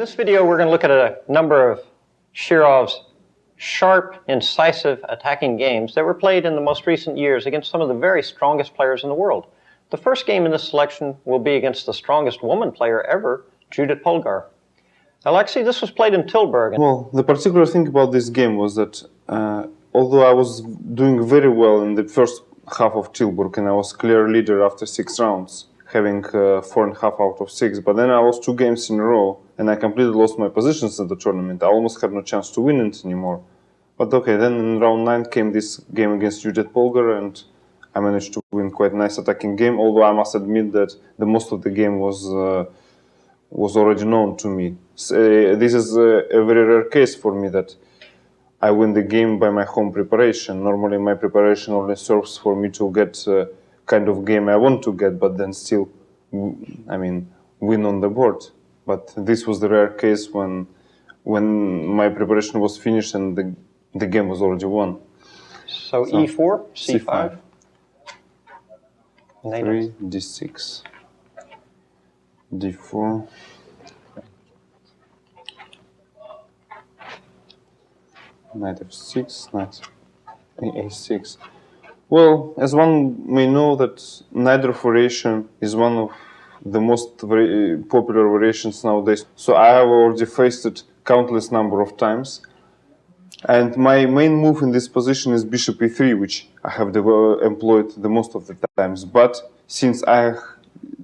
this video, we're going to look at a number of Shirov's sharp, incisive attacking games that were played in the most recent years against some of the very strongest players in the world. The first game in this selection will be against the strongest woman player ever, Judit Polgar. Alexei, this was played in Tilburg. Well, the particular thing about this game was that although I was doing very well in the first half of Tilburg and I was clear leader after 6 rounds, having 4.5 out of 6, but then I lost 2 games in a row and I completely lost my positions in the tournament. I almost had no chance to win it anymore. But okay, then in round 9 came this game against Judit Polgar and I managed to win quite a nice attacking game, although I must admit that the most of the game was already known to me. This is a very rare case for me that I win the game by my home preparation. Normally my preparation only serves for me to get kind of game I want to get, but then still, win on the board. But this was the rare case when my preparation was finished and the game was already won. So E4, C5. 3, D6, D4. Knight F6, Knight A6. Well, as one may know that Najdorf Variation is one of the most popular variations nowadays. So I have already faced it countless number of times. And my main move in this position is Bishop E3, which I have employed the most of the times. But since I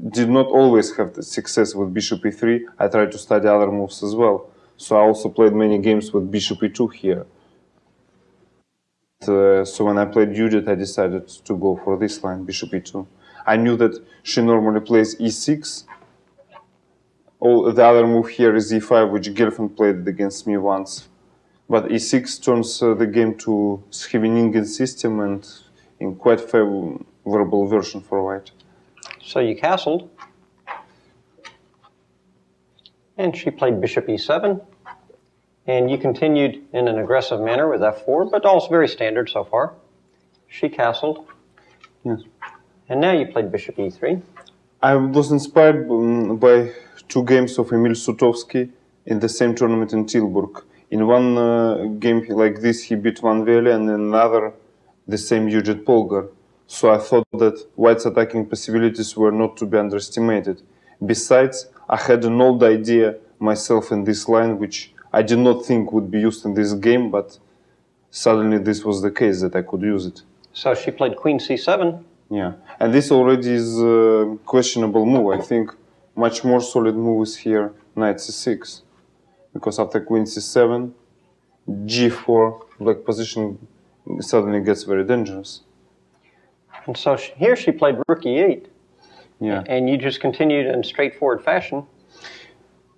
did not always have the success with Bishop E3, I tried to study other moves as well. So I also played many games with Bishop E2 here. So when I played Judit, I decided to go for this line, Bishop E2. I knew that she normally plays E6. The other move here is E5, which Gelfen played against me once. But E6 turns the game to Scheveningen system and in quite favorable version for white. So you castled. And she played Bishop E7. And you continued in an aggressive manner with F4, but also very standard so far. She castled. Yes. And now you played Bishop E3. I was inspired by 2 games of Emil Sutovsky in the same tournament in Tilburg. In one game like this, he beat Van Vele, and in another, the same Judit Polgar. So I thought that white's attacking possibilities were not to be underestimated. Besides, I had an old idea myself in this line, which I did not think would be used in this game, but suddenly this was the case that I could use it. So she played Queen C7. Yeah, and this already is a questionable move. I think much more solid move is here, Knight C6. Because after Queen C7, G4, black position suddenly gets very dangerous. And so here she played Rook E8. Yeah. And you just continued in straightforward fashion.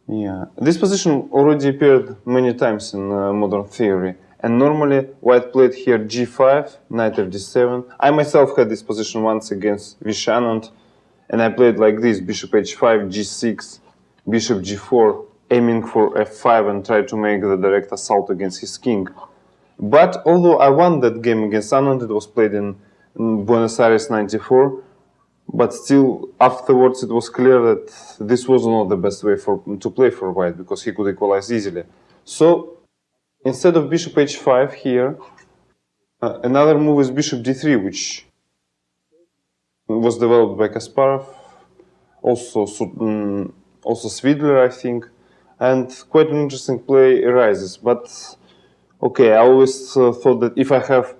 Yeah, this position already appeared many times in modern theory. And normally white played here G5, Knight FD7. I myself had this position once against Vishanand. And I played like this, Bishop H5, G6, Bishop G4, aiming for F5 and tried to make the direct assault against his king. But although I won that game against Anand, it was played in Buenos Aires 94, but still afterwards it was clear that this was not the best way to play for white, because he could equalize easily. So instead of Bishop H5 here, another move is Bishop D3, which was developed by Kasparov, also Svidler, I think. And quite an interesting play arises. But okay, I always thought that if I have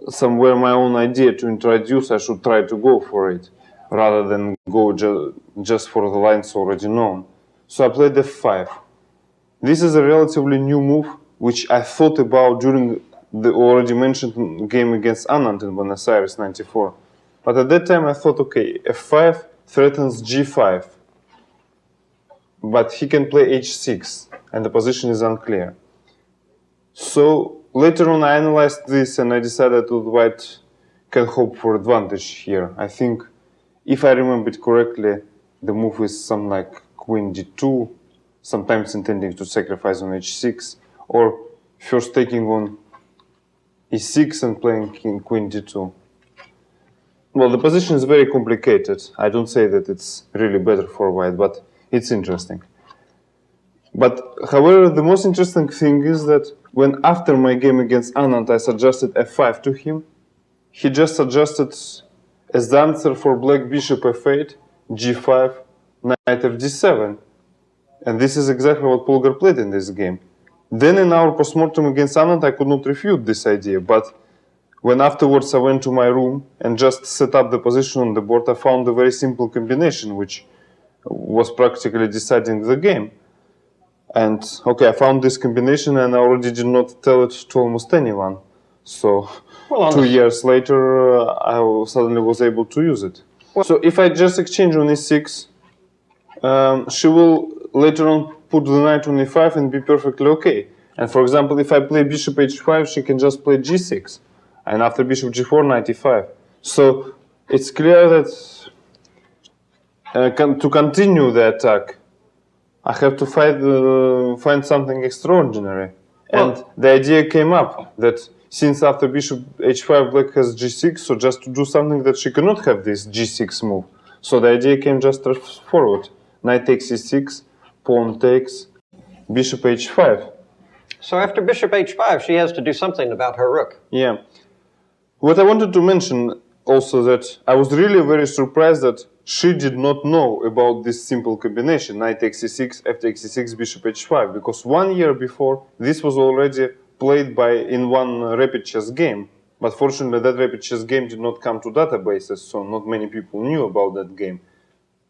somewhere my own idea to introduce, I should try to go for it, rather than go just for the lines already known. So I played F5. This is a relatively new move, which I thought about during the already mentioned game against Anand in Buenos Aires 94. But at that time I thought, okay, F5 threatens G5. But he can play H6, and the position is unclear. So later on I analyzed this and I decided that white can hope for advantage here. I think, if I remember it correctly, the move is something like Queen D2, sometimes intending to sacrifice on H6, or first taking on E6 and playing Queen D2. Well, the position is very complicated. I don't say that it's really better for white, but it's interesting. But however, the most interesting thing is that when after my game against Anand I suggested f5 to him, he just suggested as the answer for black bishop f8, g5, knight fd7. And this is exactly what Polgar played in this game. Then in our postmortem against Anand I could not refute this idea, but when afterwards I went to my room and just set up the position on the board, I found a very simple combination which was practically deciding the game. And okay, I found this combination and I already did not tell it to almost anyone. So Well, 2 years later, I suddenly was able to use it. So if I just exchange on e6, she will later on put the knight on e5 and be perfectly okay. And for example, if I play bishop h5, she can just play g6. And after bishop g4, knight e5. So it's clear that to continue the attack, I have to find something extraordinary. And the idea came up that since after bishop h5 black has g6, so just to do something that she cannot have this g6 move. So the idea came just straightforward. Knight takes e6, pawn takes, bishop h5. So after bishop h5, she has to do something about her rook. Yeah. What I wanted to mention also that I was really very surprised that she did not know about this simple combination, knight takes e6, f takes e6, bishop h5, because 1 year before this was already played in one rapid chess game. But fortunately that rapid chess game did not come to databases, so not many people knew about that game.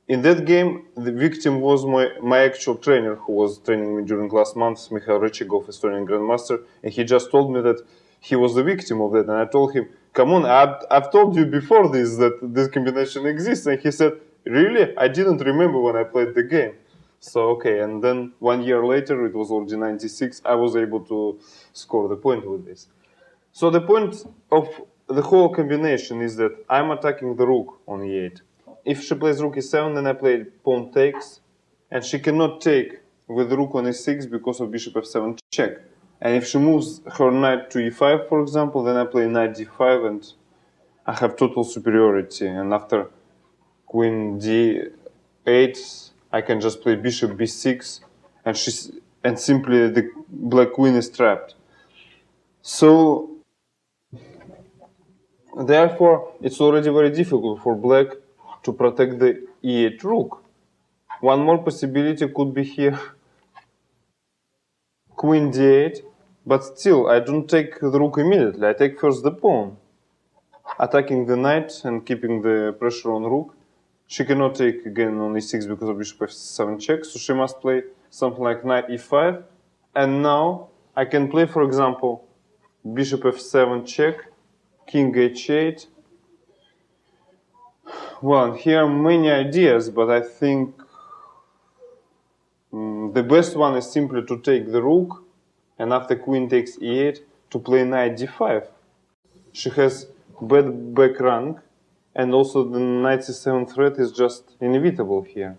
In that game, the victim was my actual trainer who was training me during last month, Mikhail Rechigov, Estonian Grandmaster, and he just told me that he was the victim of that, and I told him, come on, I've told you before this that this combination exists, and he said, really? I didn't remember when I played the game. So, okay, and then 1 year later, it was already 96, I was able to score the point with this. So the point of the whole combination is that I'm attacking the rook on e8. If she plays rook e7, then I play pawn takes, and she cannot take with rook on e6 because of bishop f7 check. And if she moves her knight to e5, for example, then I play knight d5 and I have total superiority. And after queen d8, I can just play bishop b6 and simply the black queen is trapped. So therefore, it's already very difficult for black to protect the e8 rook. One more possibility could be here queen d8, but still I don't take the rook immediately, I take first the pawn. Attacking the knight and keeping the pressure on rook. She cannot take again on e6 because of bishop f7 check, so she must play something like knight e5. And now I can play, for example, bishop f7 check, king h8. Well, here are many ideas, but I think the best one is simply to take the rook, and after queen takes e8, to play knight d5. She has bad back rank, and also the knight c7 threat is just inevitable here.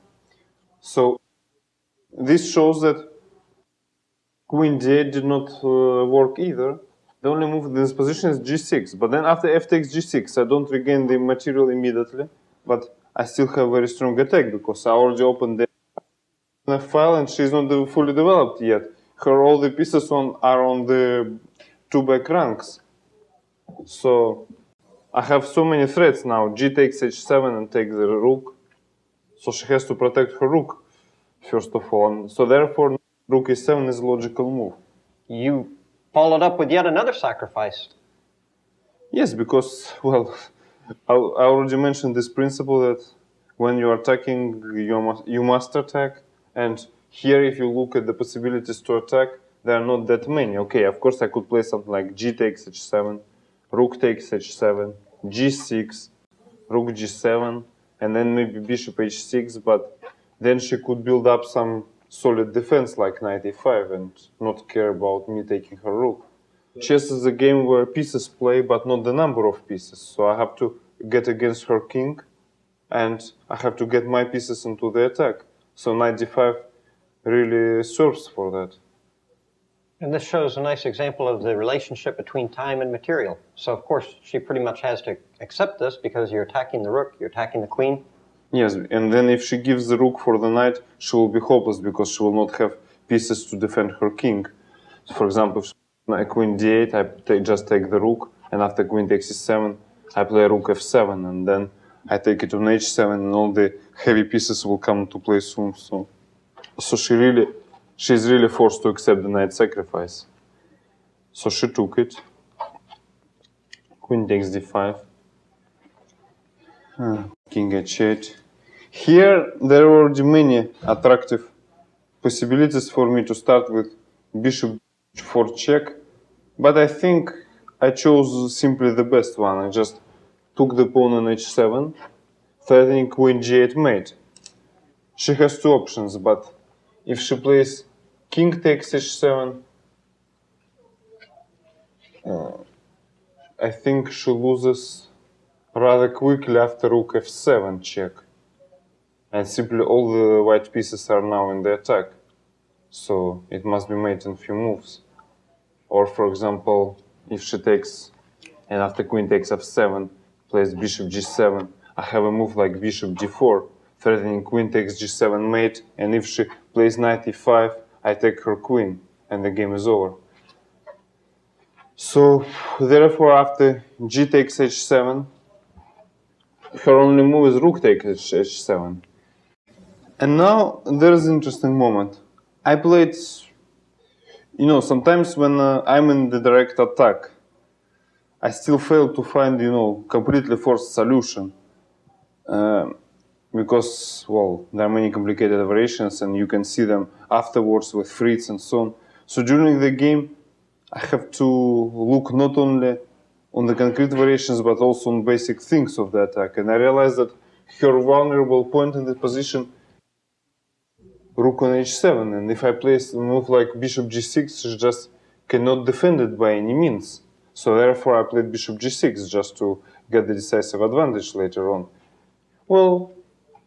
So this shows that queen d8 did not work either. The only move in this position is g6, but then after f takes g6, I don't regain the material immediately, but I still have very strong attack because I already opened the file and she's not fully developed yet. All the pieces are on the two back ranks. So I have so many threats now. G takes h7 and takes the rook. So she has to protect her rook, first of all. So therefore, rook e7 is a logical move. You followed up with yet another sacrifice. Yes, because, well, I already mentioned this principle that when you're attacking, you must attack. And here, if you look at the possibilities to attack, there are not that many. Okay, of course, I could play something like g takes h7, rook takes h7, g6, rook g7, and then maybe bishop h6, but then she could build up some solid defense like knight e5 and not care about me taking her rook. Chess is a game where pieces play, but not the number of pieces. So I have to get against her king, and I have to get my pieces into the attack. So knight d5 really serves for that. And this shows a nice example of the relationship between time and material. So, of course, she pretty much has to accept this because you're attacking the rook, you're attacking the queen. Yes, and then if she gives the rook for the knight, she will be hopeless because she will not have pieces to defend her king. So for example, if a queen d8, I just take the rook, and after queen takes e7, I play rook f7, and then I take it on h7, and all the heavy pieces will come to play soon. So she's really forced to accept the knight sacrifice. So she took it. Queen takes d5. King h8. Here there were already many attractive possibilities for me to start with bishop h4 check, but I think I chose simply the best one. I just took the pawn on h7, threatening queen g8 mate. She has two options, but if she plays king takes h7, I think she loses rather quickly after rook f7 check. And simply all the white pieces are now in the attack. So it must be made in few moves. Or for example, if she takes, and after queen takes f7, plays bishop g7, I have a move like bishop d4, threatening queen takes g7 mate, and if she plays knight e5, I take her queen, and the game is over. So therefore after g takes h7, her only move is rook takes h7. And now there's an interesting moment. I played, sometimes when I'm in the direct attack, I still fail to find, completely forced solution. Because, well, there are many complicated variations and you can see them afterwards with Fritz and so on. So during the game, I have to look not only on the concrete variations, but also on basic things of the attack. And I realized that her vulnerable point in the position rook on h7, and if I place a move like bishop g6, she just cannot defend it by any means. So therefore I played bishop g6 just to get the decisive advantage later on. Well,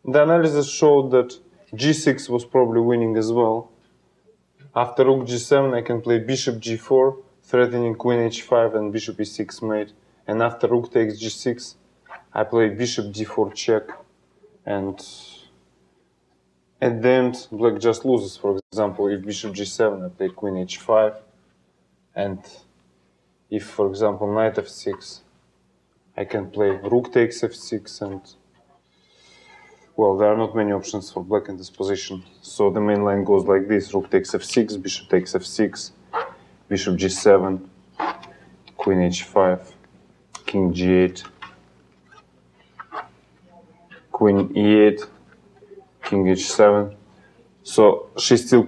the analysis showed that g6 was probably winning as well. After rook g7 I can play bishop g4, threatening queen h5 and bishop e6 mate. And after rook takes g6, I play bishop d4 check, and at the end, black just loses. For example, if bishop g7, I play queen h5, and if, for example, knight f6, I can play rook takes f6, and, well, there are not many options for black in this position. So the main line goes like this: rook takes f6, bishop takes f6, bishop g7, queen h5, king g8, queen e8, king h7. So she still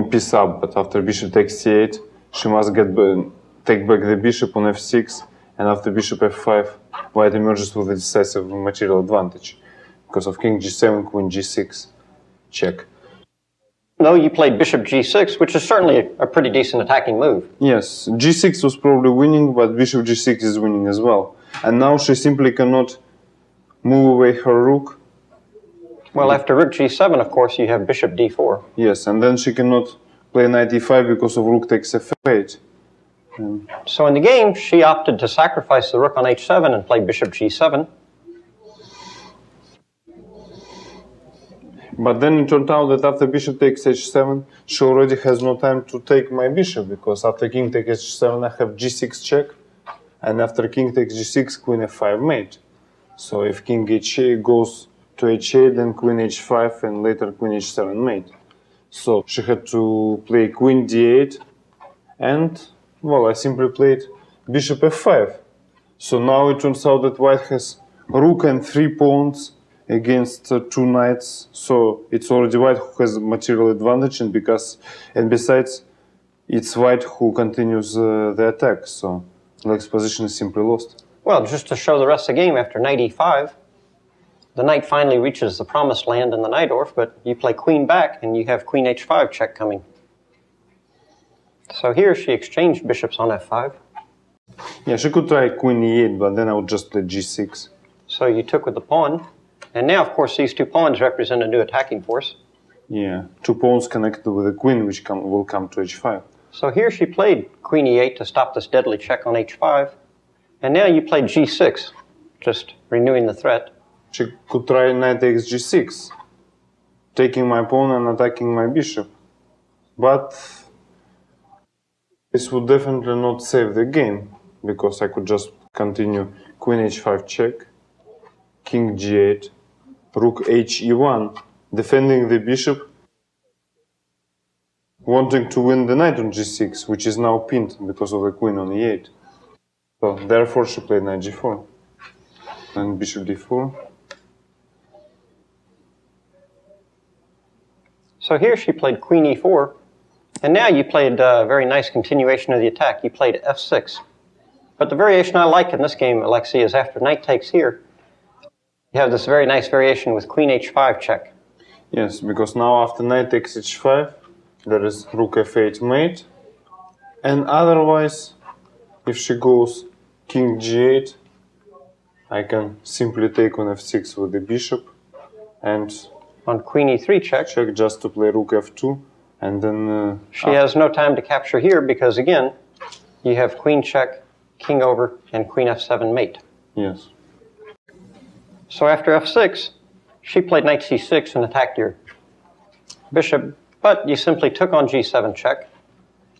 piece up, but after bishop takes c8, she must take back the bishop on f6, and after bishop f5, white emerges with a decisive material advantage because of king g7, queen g6, check. No, you played bishop g6, which is certainly a pretty decent attacking move. Yes, g6 was probably winning, but bishop g6 is winning as well. And now she simply cannot move away her rook. Well, after rook g7, of course, you have bishop d4. Yes, and then she cannot play knight e5 because of rook takes f8. So in the game, she opted to sacrifice the rook on h7 and play bishop g7. But then it turned out that after bishop takes h7, she already has no time to take my bishop, because after king takes h7, I have g6 check, and after king takes g6, queen f5 mate. So if king h8 goes to h8, then queen h5, and later queen h7 mate. So she had to play queen d8, and, well, I simply played bishop f5. So now it turns out that white has rook and 3 pawns against 2 knights. So it's already white who has material advantage, and besides, it's white who continues the attack. So black's position is simply lost. Well, just to show the rest of the game, after knight e5, the knight finally reaches the promised land in the Najdorf, but you play queen back, and you have queen h5 check coming. So here she exchanged bishops on f5. Yeah, she could try queen e8, but then I would just play g6. So you took with the pawn. And now, of course, these 2 pawns represent a new attacking force. Yeah, 2 pawns connected with a queen, which will come to h5. So here she played queen e8 to stop this deadly check on h5. And now you played g6, just renewing the threat. She could try knight takes g6, taking my pawn and attacking my bishop. But this would definitely not save the game, because I could just continue queen h5 check, king g8, rook he1, defending the bishop, wanting to win the knight on g6, which is now pinned because of the queen on e8. So therefore she played knight g4 and bishop d4. So here she played queen e4, and now you played a very nice continuation of the attack. You played f6. But the variation I like in this game, Alexei, is after knight takes here, you have this very nice variation with queen h5 check. Yes, because now after knight takes h5, there is rook f8 mate. And otherwise, if she goes king g8, I can simply take on f6 with the bishop and On queen e3 check, check just to play rook f2, and then she has no time to capture here because, again, you have queen check, king over, and queen f7 mate. yes. So after f6, she played knight c6 and attacked your bishop, but you simply took on g7 check,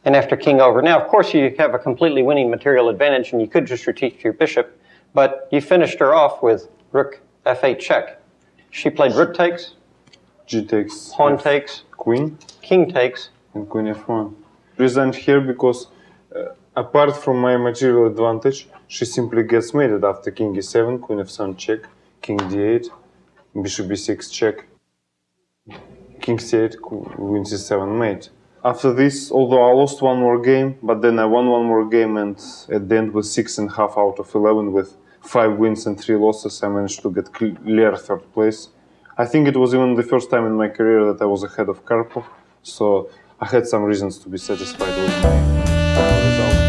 and after king over. Now, of course, you have a completely winning material advantage, and you could just retreat to your bishop, but you finished her off with rook f8 check. She played rook takes, G takes pawn takes, queen, king takes, and queen f1. Present here because apart from my material advantage, she simply gets mated after king e7, queen f7 check, king d8, bishop b6 check, king c8, queen c7 mate. After this, although I lost one more game, but then I won one more game, and at the end with 6.5 out of 11 with 5 wins and 3 losses, I managed to get clear third place. I think it was even the first time in my career that I was ahead of Karpov, so I had some reasons to be satisfied with my final result.